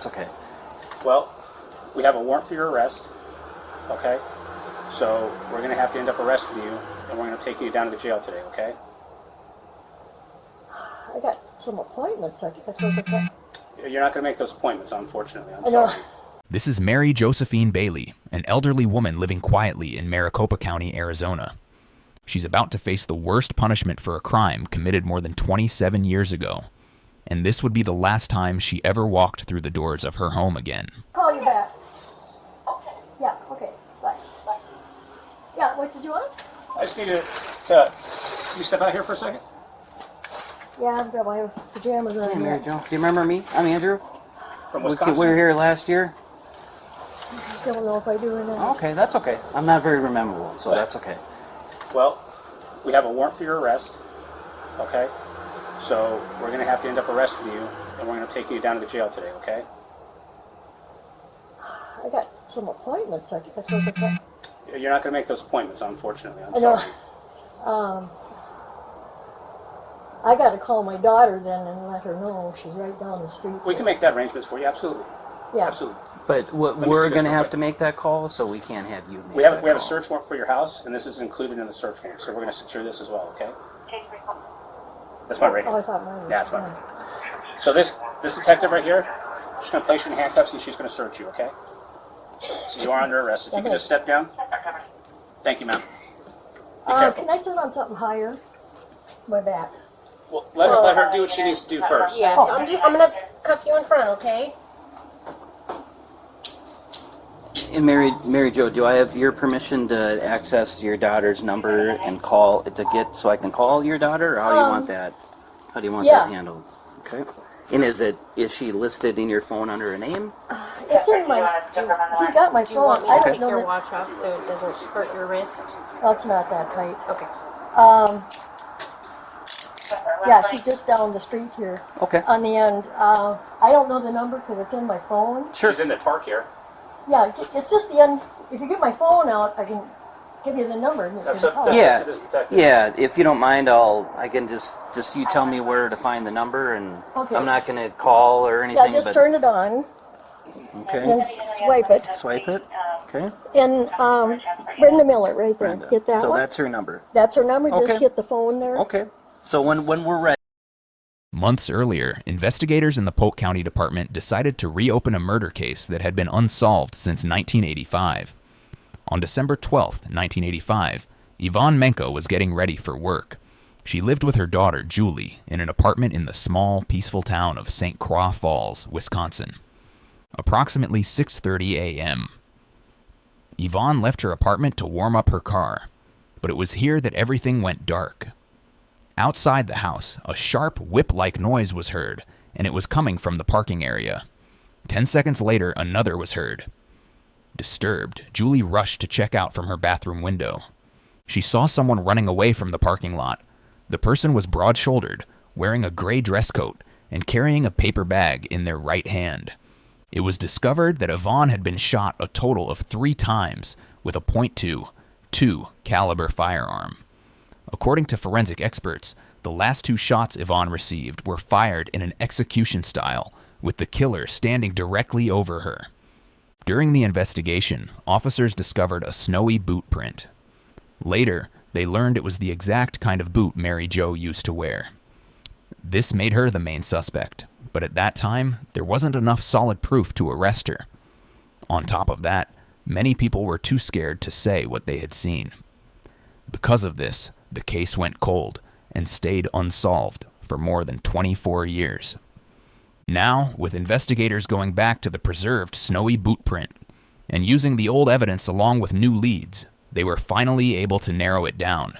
okay. Well, we have a warrant for your arrest, okay? So we're going to have to end up arresting you, and we're going to take you down to the jail today, okay? I got some appointments. I suppose I can. You're not going to make those appointments, unfortunately. I'm sorry. This is Mary Josephine Bailey, an elderly woman living quietly in Maricopa County, Arizona. She's about to face the worst punishment for a crime committed more than 27 years ago. And this would be the last time she ever walked through the doors of her home again. Call you back. Okay. Yeah, okay. Bye. Bye. Yeah, what did you want? I just need to can you step out here for a second? Yeah, I've got my pajamas on. Hey, Mary Jo, do you remember me? I'm Andrew. From Wisconsin? We were here last year. I don't know if I do or not. Okay, that's okay. I'm not very memorable, so that's okay. Well, we have a warrant for your arrest, okay? So we're going to have to end up arresting you, and we're going to take you down to the jail today, okay? I got some appointments. I suppose I can. You're not going to make those appointments, unfortunately. I'm I know. sorry. I got to call my daughter then and let her know. She's right down the street. We can make that arrangements for you, absolutely. Yeah. Absolutely. But we're going to have to make that call, so we can't have you make We have that a call. search warrant for your house, and this is included in the search warrant, so we're going to secure this as well, okay? That's my right hand. Oh, I thought mine was. Yeah, that's my right hand. So this detective right here, she's going to place you in handcuffs, and she's going to search you, okay? So you are under arrest. If you can just step down. Thank you, ma'am. Be careful. Can I sit on something higher? My back. Well, let her do what she needs to do first. Yeah, so I'm going to cuff you in front, okay? And Mary Jo, do I have your permission to access your daughter's number and call so I can call your daughter, or how do you want that? How do you want that handled? Okay. And is she listed in your phone under a name? It's in my. He's got my Do you want phone. me I to don't take know your that. watch off so it doesn't hurt your wrist? Oh, it's not that tight. Okay. Yeah, she's just down the street here. Okay. On the end. I don't know the number because it's in my phone. Sure. She's in the park here. Yeah, it's just the end. If you get my phone out, I can give you the number. And you can call. Yeah. up to this detective. Yeah, if you don't mind, I can just you tell me where to find the number, and Okay. I'm not going to call or anything. Yeah, just turn it on and Okay. then swipe it. Swipe it. Okay. And Brenda Miller, right there. Brenda. Get that So one? that's her number. That's her number. Okay. Just hit the phone there. Okay. So when we're ready. Months earlier, investigators in the Polk County Department decided to reopen a murder case that had been unsolved since 1985. On December 12th, 1985, Yvonne Menke was getting ready for work. She lived with her daughter, Julie, in an apartment in the small, peaceful town of St. Croix Falls, Wisconsin. Approximately 6:30 a.m. Yvonne left her apartment to warm up her car, but it was here that everything went dark. Outside the house, a sharp whip-like noise was heard, and it was coming from the parking area. 10 seconds later, another was heard. Disturbed, Julie rushed to check out from her bathroom window. She saw someone running away from the parking lot. The person was broad-shouldered, wearing a gray dress coat, and carrying a paper bag in their right hand. It was discovered that Yvonne had been shot a total of 3 times with a .22 caliber firearm. According to forensic experts, the last 2 shots Yvonne received were fired in an execution style, with the killer standing directly over her. During the investigation, officers discovered a snowy boot print. Later, they learned it was the exact kind of boot Mary Jo used to wear. This made her the main suspect, but at that time, there wasn't enough solid proof to arrest her. On top of that, many people were too scared to say what they had seen. Because of this, the case went cold and stayed unsolved for more than 24 years. Now, with investigators going back to the preserved snowy boot print and using the old evidence along with new leads, they were finally able to narrow it down.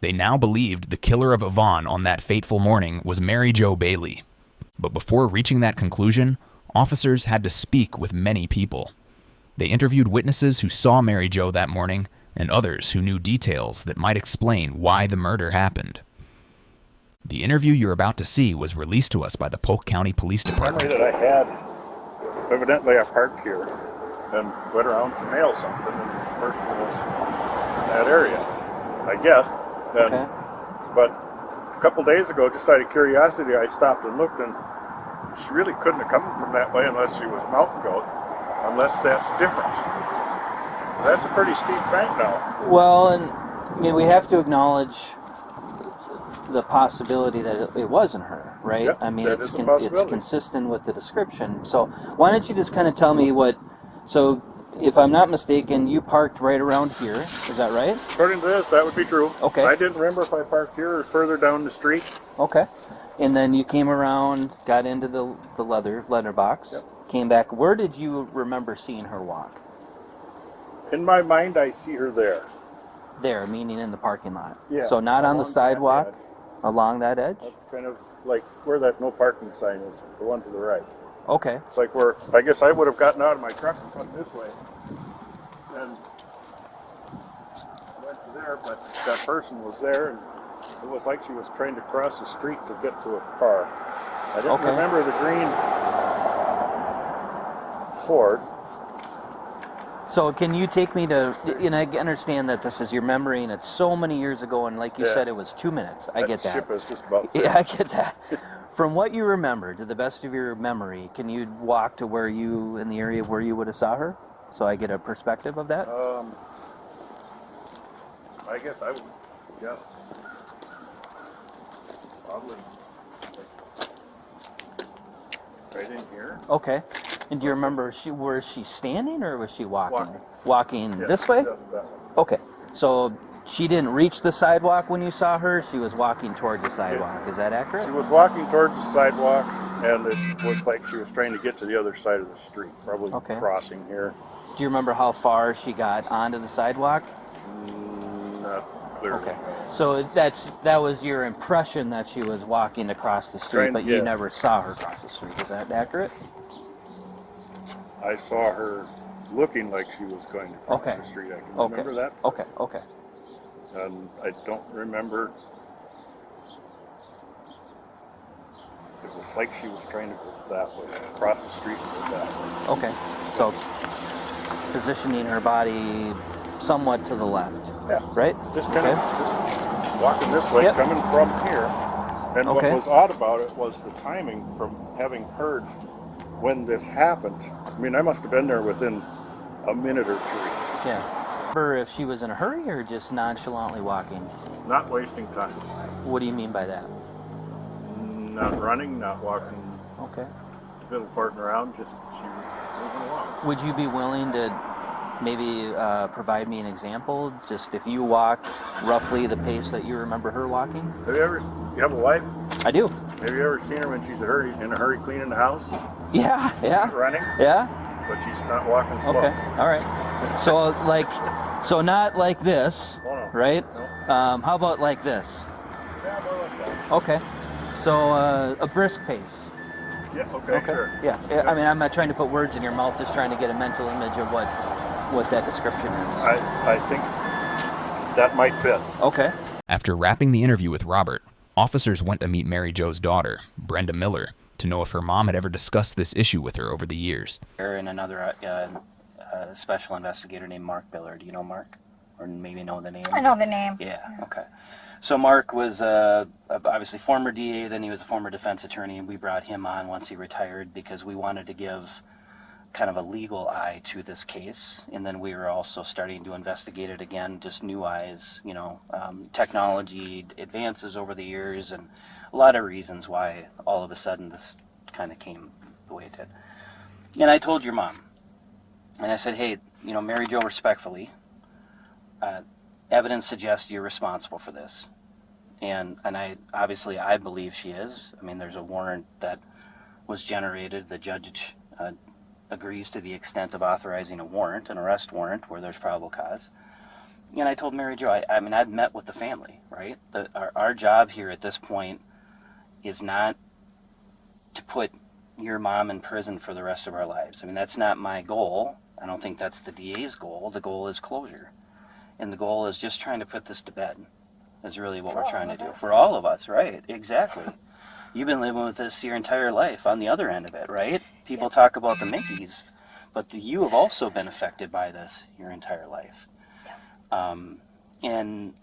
They now believed the killer of Yvonne on that fateful morning was Mary Jo Bailey. But before reaching that conclusion, officers had to speak with many people. They interviewed witnesses who saw Mary Jo that morning and others who knew details that might explain why the murder happened. The interview you're about to see was released to us by the Polk County Police Department. The memory that I had, evidently I parked here and went around to mail something, and this person was in that area, I guess. And, But a couple days ago, just out of curiosity, I stopped and looked, and she really couldn't have come from that way unless she was mountain goat, unless that's different. That's a pretty steep bank now. Well, and I mean, we have to acknowledge the possibility that it wasn't her, right? Yep, I mean, that it's is a possibility. consistent with the description. So why don't you just kind of tell me what? So if I'm not mistaken, you parked right around here. Is that right? According to this, that would be true. Okay. I didn't remember if I parked here or further down the street. Okay. And then you came around, got into the leather box, Yep. came back. Where did you remember seeing her walk? In my mind, I see her there. There, meaning in the parking lot. Yeah, So not on the along that sidewalk, edge. along that edge? That's kind of like where that no parking sign is, the one to the right. Okay. It's like where, I guess I would have gotten out of my truck and come this way. And went to there, but that person was there, and it was like she was trying to cross the street to get to a car. I didn't Okay. remember the green Ford. So can you take me to, and I understand that this is your memory and it's so many years ago, and like you Yeah. said, it was 2 minutes. I get that. Ship is just about the same. Yeah, I get that. From what you remember, to the best of your memory, can you walk to where you, in the area where you would have saw her? So I get a perspective of that? I guess I would, yeah. Probably. Right in here. Okay. And do you remember, was she standing or was she walking? Walking. Walking Yeah, this way? that way. Okay. So she didn't reach the sidewalk when you saw her, she was walking towards the sidewalk. Is that accurate? She was walking towards the sidewalk, and it was like she was trying to get to the other side of the street, probably Okay. crossing here. Do you remember how far she got onto the sidewalk? Not clearly. Okay. So that was your impression that she was walking across the street, Trying- but you yeah. never saw her cross the street. Is that accurate? I saw her looking like she was going to cross Okay. the street. I can Okay. remember that. Okay. Okay. And I don't remember. It was like she was trying to go that way, across the street and go that way. Okay. So positioning her body somewhat to the left, Yeah. right? Just kind Okay. of just walking this way, Yep. coming from here. And Okay. what was odd about it was the timing from having heard when this happened. I mean, I must have been there within a minute or three. Yeah. Remember if she was in a hurry or just nonchalantly walking? Not wasting time. What do you mean by that? Not running, not walking, Okay. fiddle farting around, just she was moving along. Would you be willing to maybe provide me an example? Just if you walk roughly the pace that you remember her walking? You have a wife? I do. Have you ever seen her when she's in a hurry cleaning the house? Yeah. Yeah. Running, Yeah. but she's not walking slow. Okay. All right. So not like this, Oh, no. right? No. How about like this? Yeah, more like that. Okay. So a brisk pace. Yeah, okay, sure. Yeah. I mean, I'm not trying to put words in your mouth, just trying to get a mental image of what that description is. I think that might fit. Okay. After wrapping the interview with Robert, officers went to meet Mary Jo's daughter, Brenda Miller, to know if her mom had ever discussed this issue with her over the years. And another special investigator named Mark Biller. Do you know Mark? Or maybe know the name? I know the name. Yeah, okay. So Mark was obviously former DA, then he was a former defense attorney, and we brought him on once he retired because we wanted to give kind of a legal eye to this case. And then we were also starting to investigate it again, just new eyes, technology advances over the years, and a lot of reasons why all of a sudden this kind of came the way it did. And I told your mom, and I said, hey, Mary Jo, respectfully, evidence suggests you're responsible for this. And I believe she is. I mean, there's a warrant that was generated. The judge agrees to the extent of authorizing a warrant, an arrest warrant, where there's probable cause. And I told Mary Jo, I've met with the family, right? Our job here at this point is not to put your mom in prison for the rest of our lives. I mean, that's not my goal. I don't think that's the DA's goal. The goal is closure. And the goal is just trying to put this to bed. Is really what we're trying to do. For all of us, right? Exactly. You've been living with this your entire life on the other end of it, right? People talk about the Menke's, but you have also been affected by this your entire life. And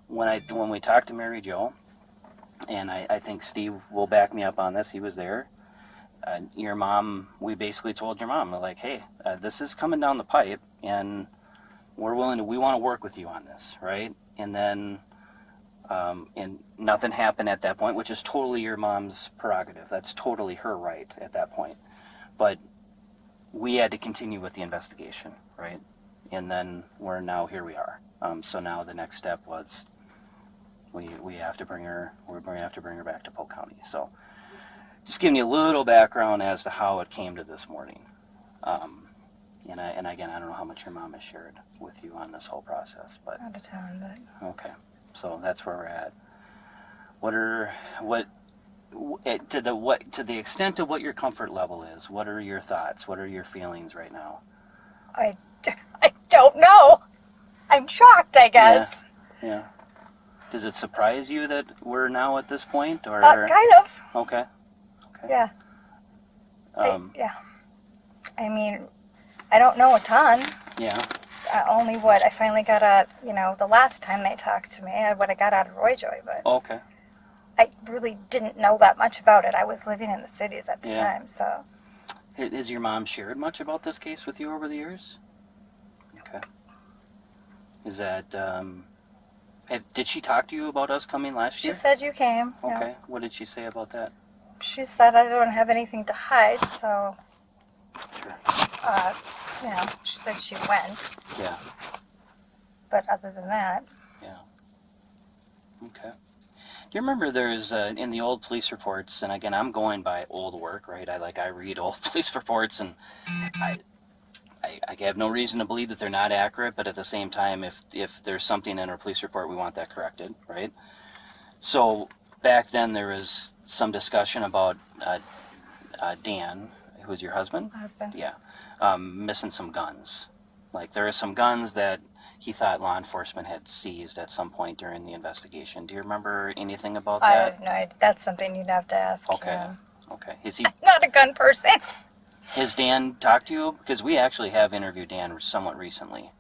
when we talked to Mary Jo, and I think Steve will back me up on this, he was there, your mom, we basically told your mom, we're like, hey, this is coming down the pipe, and we want to work with you on this, right? And then, and nothing happened at that point, which is totally your mom's prerogative. That's totally her right at that point. But we had to continue with the investigation, right? And then here we are. So now the next step was we have to bring her back to Polk County. So just giving you a little background as to how it came to this morning. And again, I don't know how much your mom has shared with you on this whole process, but Out of town, but okay. So that's where we're at. To the extent of what your comfort level is, what are your thoughts? What are your feelings right now? I don't know. I'm shocked, I guess. Yeah. Does it surprise you that we're now at this point, or Kind of. Okay. Yeah. Yeah. I mean, I don't know a ton. Yeah. Only what I finally got out, the last time they talked to me, what I got out of Roy Joy, but Okay. I really didn't know that much about it. I was living in the cities at the Yeah. time, so. Has your mom shared much about this case with you over the years? Okay. Is that did she talk to you about us coming last year? She said you came. Okay. Yeah. What did she say about that? She said I don't have anything to hide, so, Sure. she said she went. Yeah. But other than that, Yeah. Okay. Do you remember there's in the old police reports, and again, I'm going by old work, right? I read old police reports, and I have no reason to believe that they're not accurate, but at the same time, if there's something in our police report, we want that corrected, right? So back then there was some discussion about Dan, who was your husband? husband. Yeah. Missing some guns. Like there are some guns that he thought law enforcement had seized at some point during the investigation. Do you remember anything about I that? have no idea. That's something you'd have to ask Okay. him. Okay. Is he? Not a gun person. Has Dan talked to you? Because we actually have interviewed Dan somewhat recently.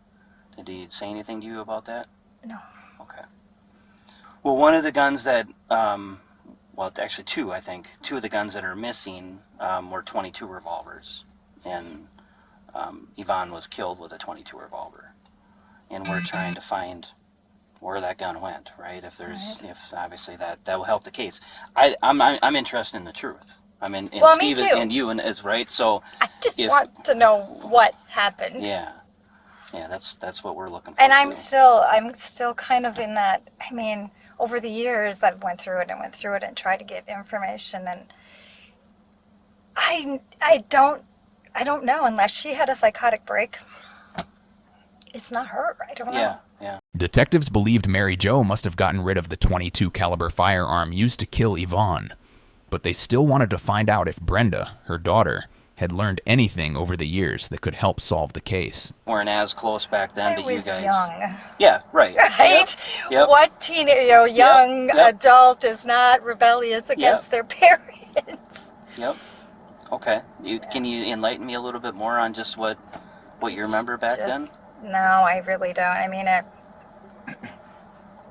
Did he say anything to you about that? No. Okay. Well, one of the guns that, actually two, I think. Two of the guns that are missing were .22 revolvers. And Yvonne was killed with a .22 revolver. And we're trying to find where that gun went, right? If obviously that will help the case. I'm interested in the truth. I mean, and Well, me Steve too. and you and is right. So I just want to know what happened. yeah, that's what we're looking for. And I'm too. still kind of in that. I mean, over the years, I've went through it and tried to get information, and I don't know unless she had a psychotic break. It's not her. I don't know. Yeah. Detectives believed Mary Jo must have gotten rid of the .22 caliber firearm used to kill Yvonne, but they still wanted to find out if Brenda, her daughter, had learned anything over the years that could help solve the case. Weren't as close back then, I but was you guys. young. Yeah, right. Right? Yep. What young Yep. adult is not rebellious against their parents? Yep. Okay. Can you enlighten me a little bit more on just what you remember back then? No, I really don't. I mean,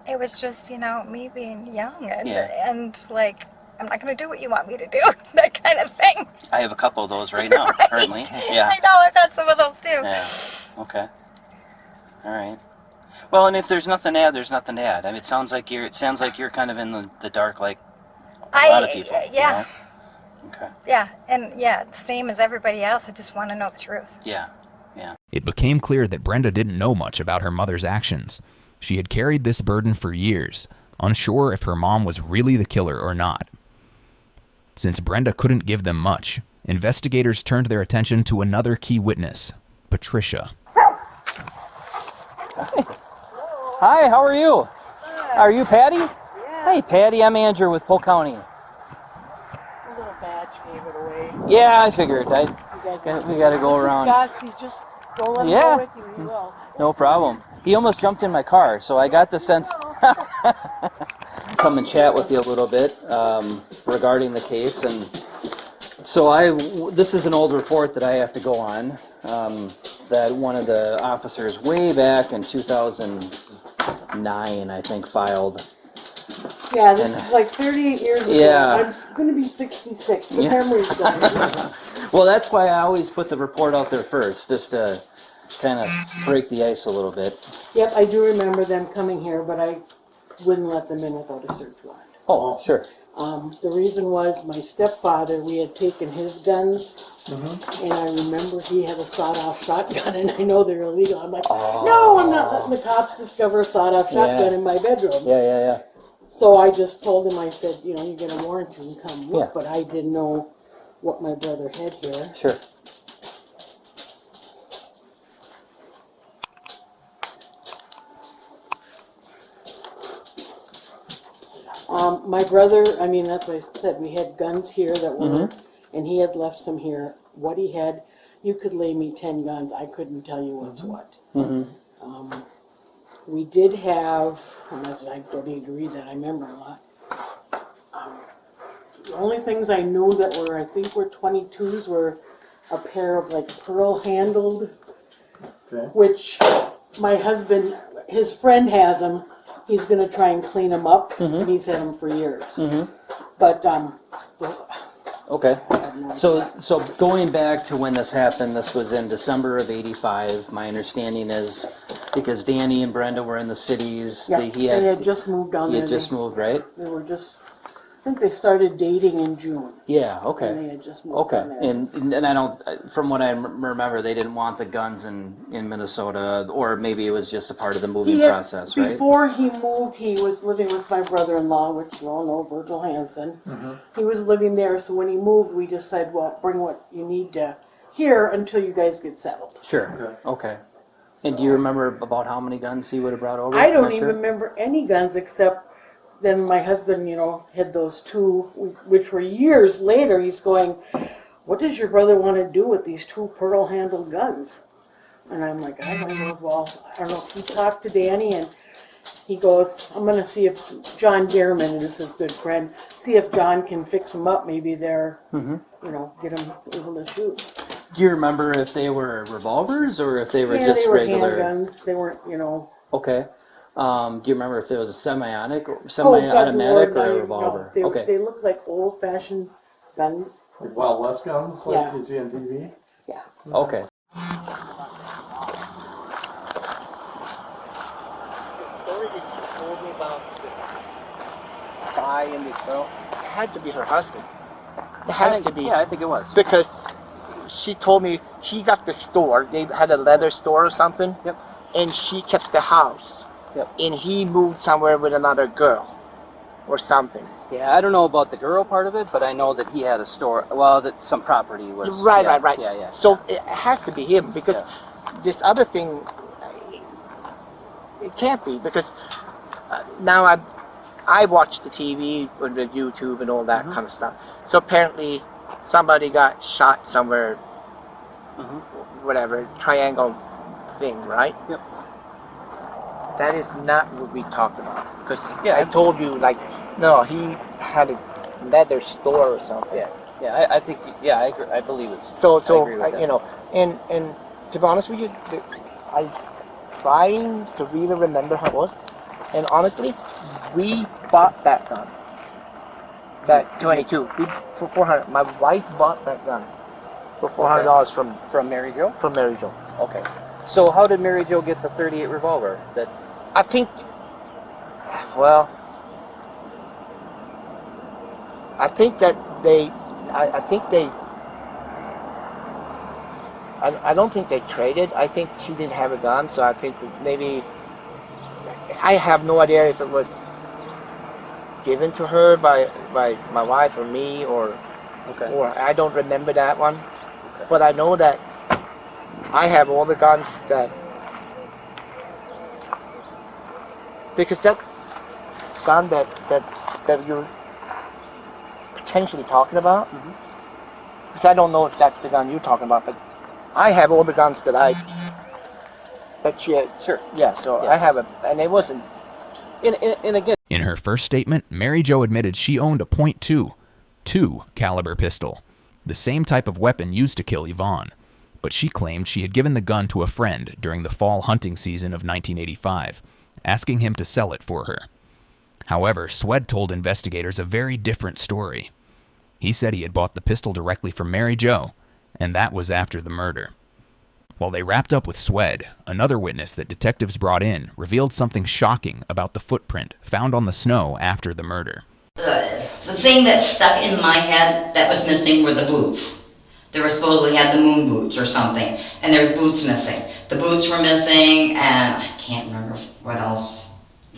it was just, me being young and like, I'm not going to do what you want me to do, that kind of thing. I have a couple of those right now, Right. currently. Yeah. I know, I've had some of those too. Yeah. Okay. All right. Well, and if there's nothing to add, there's nothing to add. I mean, it sounds like you're kind of in the dark, like a lot of people. Yeah. Okay. Yeah, and the same as everybody else. I just want to know the truth. Yeah. It became clear that Brenda didn't know much about her mother's actions. She had carried this burden for years, unsure if her mom was really the killer or not. Since Brenda couldn't give them much, investigators turned their attention to another key witness, Patricia. Hi, how are you? Are you Patty? Yeah. Hey, Patty, I'm Andrew with Polk County. A little badge gave it away. Yeah, I figured. You guys We got to go around. This is Gus. He just don't let him Yeah. go with you. He will. No problem. He almost jumped in my car, so I got the sense. Come and chat with you a little bit regarding the case, and so this is an old report that I have to go on. That one of the officers way back in 2009, I think, filed Yeah, this is like 38 years ago. Yeah. I'm going to be 66. The Yeah. memory's gone. Well, that's why I always put the report out there first, just to kind of break the ice a little bit. Yep, I do remember them coming here, but I wouldn't let them in without a search warrant. Oh, sure. The reason was my stepfather, we had taken his guns, and I remember he had a sawed-off shotgun, and I know they're illegal. I'm like, no, I'm not letting the cops discover a sawed-off shotgun in my bedroom. Yeah. So I just told him, I said, you get a warrant, you can come look, Yeah. but I didn't know what my brother had here. Sure. My brother, that's what I said, we had guns here that were, and he had left some here. What he had, you could lay me 10 guns, I couldn't tell you what's what. We did have, and I don't agree that I remember a lot. The only things I knew that were, I think were 22s were a pair of like pearl-handled, which my husband, his friend has them. He's going to try and clean them up, and he's had them for years. But, Okay. So going back to when this happened, this was in December of '85. My understanding is because Danny and Brenda were in the cities. yeah, They they had just moved down there. had just moved, right? They were just, I think they started dating in June. Yeah. And Okay. they had just moved down there. And I don't, from what I remember, they didn't want the guns in Minnesota, or maybe it was just a part of the moving process, right? Before he moved, he was living with my brother-in-law, which you all know, Virgil Hansen. He was living there, so when he moved, we just said, well, bring what you need to here until you guys get settled. Sure. Okay. And do you remember about how many guns he would have brought over? I don't Not even sure? remember any guns except then my husband, had those two, which were years later. He's going, what does your brother want to do with these two pearl-handled guns? And I'm like, I don't know. Well, I don't know. He talked to Danny, and he goes, I'm going to see if John Gehrman, and this is his good friend, see if John can fix them up. Maybe they're, get them able to shoot. Do you remember if they were revolvers or if they were Yeah, just they were regular? handguns. They weren't, Okay. Do you remember if it was a semi-automatic or Lord, a no, revolver? They, Okay. they looked like old-fashioned guns. Like Wild West guns, like Yeah. you see on TV? Yeah. Okay. The story that she told me about this guy and this girl had to be her husband. It has to be. Yeah, I think it was. Because she told me she got the store. They had a leather store or something. Yep. And she kept the house. Yep. And he moved somewhere with another girl or something. Yeah, I don't know about the girl part of it, but I know that he had a store. Well, that some property was. Right. Yeah. So it has to be him because this other thing, it can't be because now I watch the TV and the YouTube and all that kind of stuff. So apparently somebody got shot somewhere, whatever, triangle thing, right? Yep. That is not what we talked about. Because I told you, no, he had a leather store or something. Yeah. I think. Yeah, I agree. I believe it. So I agree with that. and to be honest with you, I'm trying to really remember how it was. And honestly, we bought that gun. That 22 for $400. My wife bought that gun for $400 From Mary Jo. from Mary Jo. Okay. So how did Mary Jo get the .38 revolver? That. I think. Well, I think that they. I think they. I don't think they traded. I think she didn't have a gun, so I think maybe. I have no idea if it was given to her by my wife or me or I don't remember that one. Okay. But I know that I have all the guns that because that gun that you're potentially talking about, because I don't know if that's the gun you're talking about, but I have all the guns that she had. Sure. Yeah, so I have and it wasn't. And again. In her first statement, Mary Jo admitted she owned a .22 caliber pistol, the same type of weapon used to kill Yvonne, but she claimed she had given the gun to a friend during the fall hunting season of 1985, asking him to sell it for her. However, Swed told investigators a very different story. He said he had bought the pistol directly from Mary Jo, and that was after the murder. While they wrapped up with Swed, another witness that detectives brought in revealed something shocking about the footprint found on the snow after the murder. The thing that stuck in my head that was missing were the boots. They were supposedly had the moon boots or something, and there's boots missing. The boots were missing, and I can't remember what else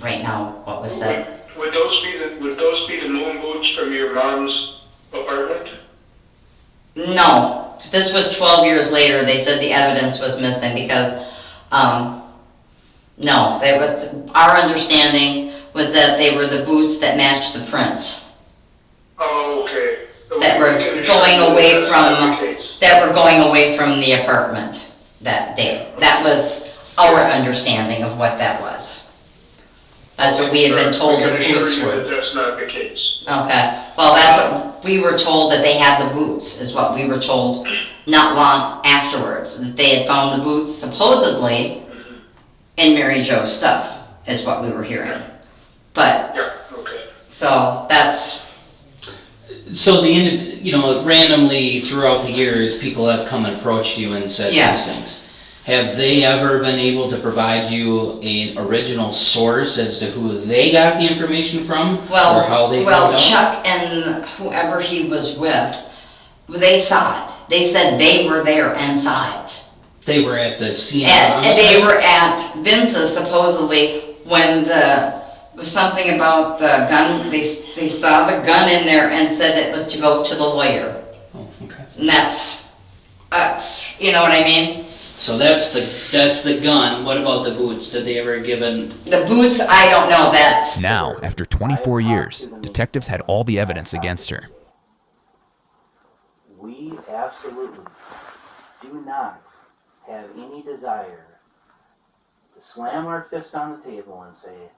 right now, what was said. Would those be the moon boots from your mom's apartment? No. This was 12 years later. They said the evidence was missing because, no, our understanding was that they were the boots that matched the prints. Oh, okay. That were going away from the apartment that day. That was our understanding of what that was. That's what we had been told the boots were. That's not the case. Okay. Well, that's what we were told, that they had the boots, is what we were told not long afterwards. That they had found the boots, supposedly, in Mary Jo's stuff, is what we were hearing. But, yeah, okay. So, that's... So randomly throughout the years, people have come and approached you and said these things. Have they ever been able to provide you an original source as to who they got the information from, or how they found out? Chuck and whoever he was with, they saw it. They said they were there and saw it. They were at the scene. And they were at Vince's supposedly when was something about the gun. They saw the gun in there and said it was to go to the lawyer. Oh, okay. And that's you know what I mean? So that's the gun. What about the boots? Did they ever give the boots? I don't know that. Now, after 24 years, detectives had all the evidence against her. We absolutely do not have any desire to slam our fist on the table and say,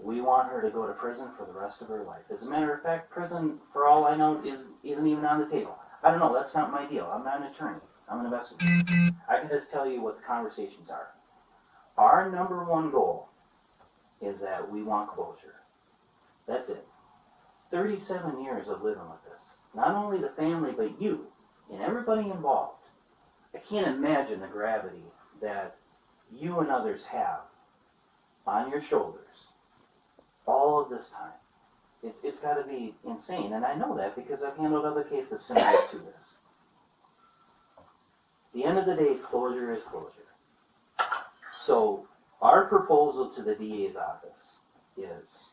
we want her to go to prison for the rest of her life. As a matter of fact, prison, for all I know, isn't even on the table. I don't know, that's not my deal. I'm not an attorney. I'm an investigator. I can just tell you what the conversations are. Our number one goal is that we want closure. That's it. 37 years of living with this. Not only the family, but you and everybody involved. I can't imagine the gravity that you and others have on your shoulders all of this time. It's got to be insane, and I know that because I've handled other cases similar to this. At the end of the day, closure is closure. So our proposal to the DA's office is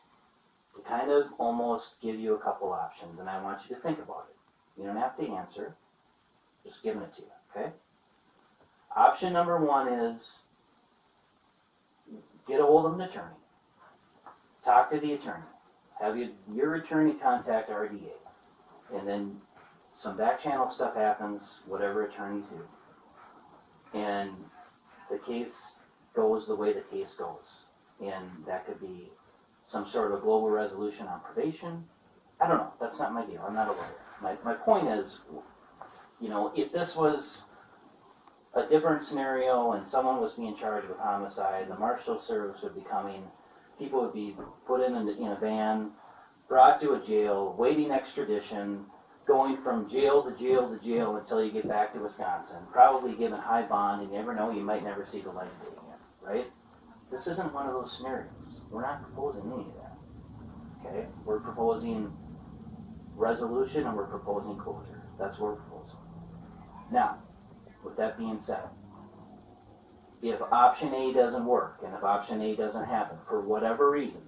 to kind of almost give you a couple options, and I want you to think about it. You don't have to answer, just giving it to you, okay? Option number one is get a hold of an attorney. Talk to the attorney. Have your attorney contact our DA. And then some back channel stuff happens, whatever attorneys do. And the case goes the way the case goes. And that could be some sort of a global resolution on probation. I don't know. That's not my deal. I'm not a lawyer. My point is, if this was a different scenario and someone was being charged with homicide, the marshal service would be coming, people would be put in a van, brought to a jail, waiting extradition, going from jail to jail to jail until you get back to Wisconsin, probably given high bond, and you never know, you might never see the light of day again, right? This isn't one of those scenarios. We're not proposing any of that, okay? We're proposing resolution and we're proposing closure. That's what we're proposing. Now, with that being said, if option A doesn't work, and if option A doesn't happen, for whatever reason,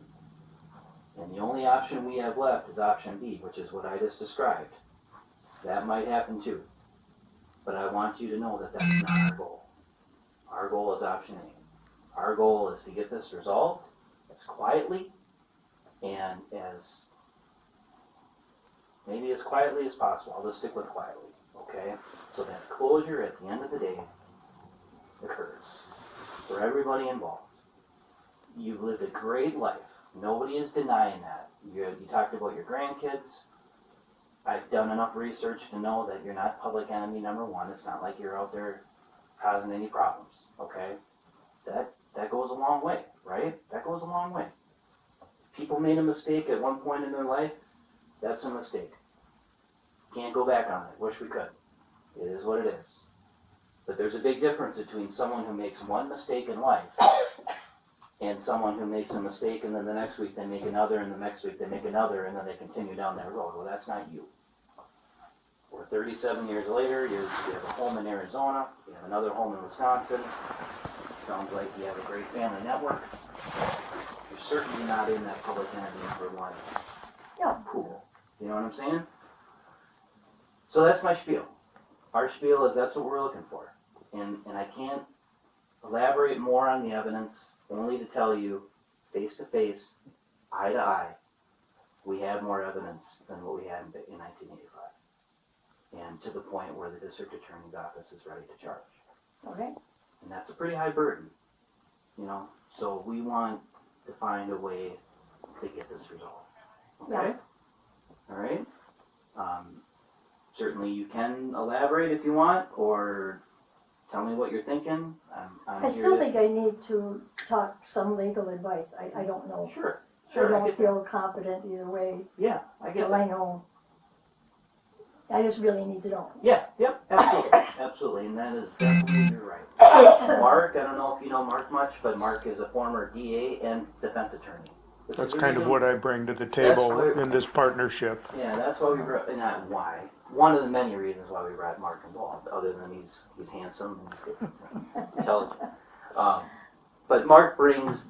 and the only option we have left is option B, which is what I just described, that might happen too. But I want you to know that that's not our goal. Our goal is option A. Our goal is to get this resolved as quietly and maybe as quietly as possible. I'll just stick with quietly, okay? So that closure at the end of the day occurs for everybody involved. You've lived a great life. Nobody is denying that. You talked about your grandkids. I've done enough research to know that you're not public enemy number one. It's not like you're out there causing any problems, okay? That goes a long way, right? That goes a long way. people made a mistake at one point in their life, that's a mistake. Can't go back on it. Wish we could. It is what it is. But there's a big difference between someone who makes one mistake in life and someone who makes a mistake and then the next week they make another and the next week they make another and then they continue down that road. Well, that's not you. Or 37 years later, you have a home in Arizona, you have another home in Wisconsin. Sounds like you have a great family network. You're certainly not in that public enemy number one pool. You know what I'm saying? So that's my spiel. Our spiel is that's what we're looking for. And I can't elaborate more on the evidence, only to tell you, face to face, eye to eye, we have more evidence than what we had in 1985. And to the point where the district attorney's office is ready to charge. Okay. And that's a pretty high burden, you know. So we want to find a way to get this resolved. Okay? Yeah. All right? Certainly you can elaborate if you want, or tell me what you're thinking. I'm I here still to... think I need to talk some legal advice. I don't know. Sure. I don't feel confident either way. Yeah, I get Till it. I know. I just really need to know. Yeah, yep, absolutely. Absolutely, and that is definitely you're right. Mark, I don't know if you know Mark much, but Mark is a former DA and defense attorney. That's kind of what I bring to the table in this partnership. Yeah, that's why we brought, and not why. One of the many reasons why we brought Mark involved, other than he's handsome and intelligent. But Mark brings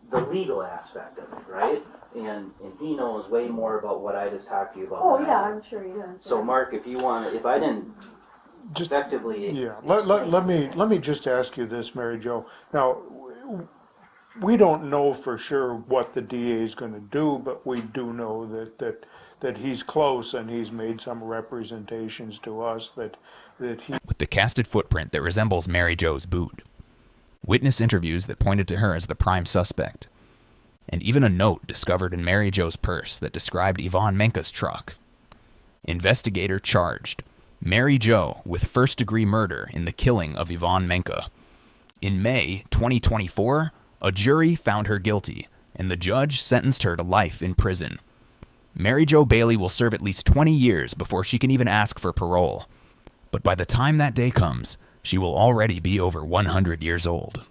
the legal aspect of it, right? And he knows way more about what I just talked to you about. Oh yeah, I'm sure he does. So Mark, if you want, if I didn't just effectively, yeah. Let me just ask you this, Mary Jo. Now, we don't know for sure what the DA is going to do, but we do know that he's close and he's made some representations to us that he. With the casted footprint that resembles Mary Jo's boot, witness interviews that pointed to her as the prime suspect, and even a note discovered in Mary Jo's purse that described Yvonne Menke's truck. Investigator charged Mary Jo with first-degree murder in the killing of Yvonne Menke. In May 2024, a jury found her guilty, and the judge sentenced her to life in prison. Mary Jo Bailey will serve at least 20 years before she can even ask for parole. But by the time that day comes, she will already be over 100 years old.